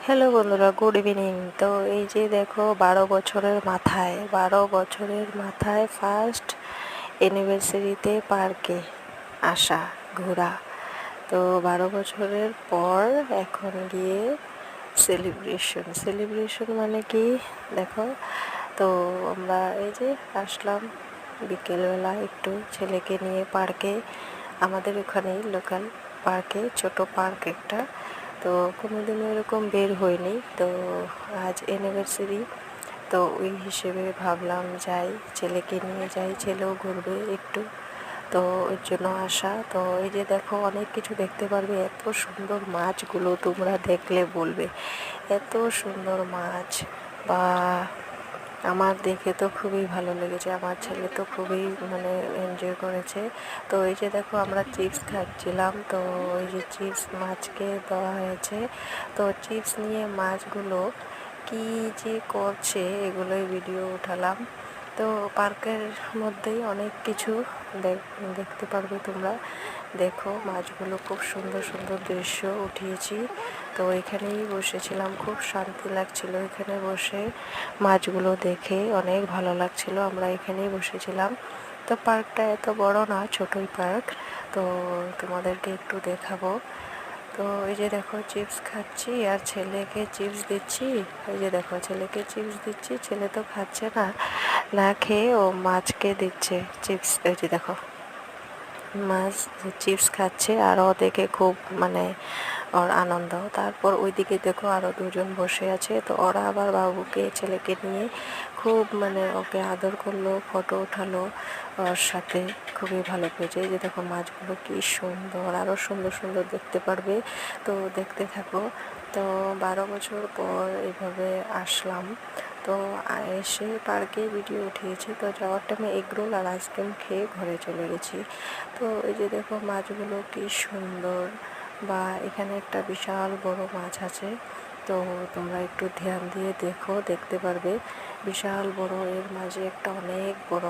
Hello বন্ধুরা, good evening. তো এই যে দেখো, 12 বছরের মাথায় ফার্স্ট অ্যানিভার্সারিতে পার্কে আসা, ঘোরা। তো 12 বছরের পর এখন গিয়ে সেলিব্রেশন মানে কি দেখো। তো আমরা এই যে আসলাম বিকেলবেলা একটু ছেলেকে নিয়ে পার্কে, আমাদের ওখানেই লোকাল পার্কে, ছোট পার্ক একটা। তো কোনোদিনও এরকম বের হয়নি, তো আজ অ্যানিভার্সারি, তো ওই হিসেবে ভাবলাম যাই, ছেলেকে নিয়ে যাই, ছেলেও ঘুরবে একটু। তো ওই জন্য আসা। তো এই যে দেখো, অনেক কিছু দেখতে পারবে। এত সুন্দর মাছগুলো, তোমরা দেখলে বলবে এত সুন্দর মাছ। বা আমার দেখে তো খুবই ভালো লেগেছে, আমার ছেলে তো খুবই মানে এনজয় করেছে। তো এই যে দেখো, আমরা চিপস খাচ্ছিলাম, তো ওই যে চিপস মাছকে দেওয়া হয়েছে। তো চিপস নিয়ে মাছগুলো কি যে করছে, এগুলোই ভিডিও উঠালাম। তো পার্কের মধ্যেই অনেক কিছু দেখতে পারবে তোমরা। দেখো, মাছগুলো খুব সুন্দর সুন্দর দৃশ্য উঠিয়েছি। তো এখানেই বসেছিলাম, খুব শান্তি লাগছিল এখানে বসে, মাছগুলো দেখে অনেক ভালো লাগছিল। আমরা এখানেই বসেছিলাম। তো পার্কটা এত বড় না, ছোটই পার্ক। তো তোমাদেরকে একটু দেখাবো। তো এই যে দেখো, চিপস খাচ্ছি আর ছেলেকে চিপস দিচ্ছি। এই যে দেখো, ছেলেকে চিপস দিচ্ছি, ছেলে তো খাচ্ছে না, না খেয়ে ও মাছকে দিচ্ছে চিপস। এই যে দেখো, মাছ চিপস খাচ্ছে আর ও দেখে খুব মানে ওর আনন্দ। তারপর ওইদিকে দেখো, আরও দুজন বসে আছে। তো ওরা আবার বাবুকে, ছেলেকে নিয়ে খুব মানে ওকে আদর করলো, ফটো উঠালো ওর সাথে, খুবই ভালো পেয়েছে। এই যে দেখো, মাছগুলো কি সুন্দর, আরও সুন্দর সুন্দর দেখতে পারবে। তো দেখতে থাকো। তো 12 বছর পর এইভাবে আসলাম। তো এসে পার্কে ভিডিও উঠিয়েছি। তো যাওয়ার টাইমে এগরোল আর আইসক্রিম খেয়ে ঘরে চলে গেছি। তো এই যে দেখো, মাছগুলো কি সুন্দর। বা এখানে একটা বিশাল বড় মাছ আছে। তো তোমরা একটু ধ্যান দিয়ে দেখো, দেখতে পারবে বিশাল বড়, এর মাঝে একটা অনেক বড়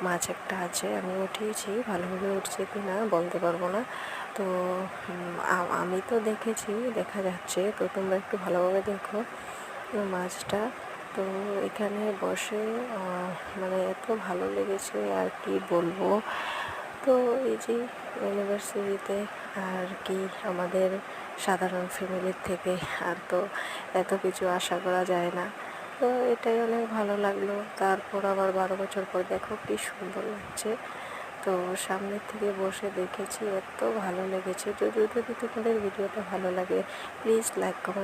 মাছ একটা আছে। আমি উঠিয়েছি, ভালোভাবে উঠছে কি না বলতে পারবো না। তো আমি তো দেখেছি, দেখা যাচ্ছে। তো তোমরা একটু ভালোভাবে দেখো মাছটা। তো এখানে বসে মানে এত ভালো লেগেছে, আর কি বলবো। তো এই যে ইউনিভার্সিটিতে আর কি, আমাদের সাধারণ ফ্যামিলির থেকে আর তো এত কিছু আশা করা যায় না। তো এটাই অনেক ভালো লাগলো। তারপর আবার 12 বছর পর দেখো কি সুন্দর লাগছে। তো সামনের থেকে বসে দেখেছি, এত ভালো লেগেছে। যদি তোমাদের ভিডিওটা ভালো লাগে, প্লিজ লাইক কমেন্ট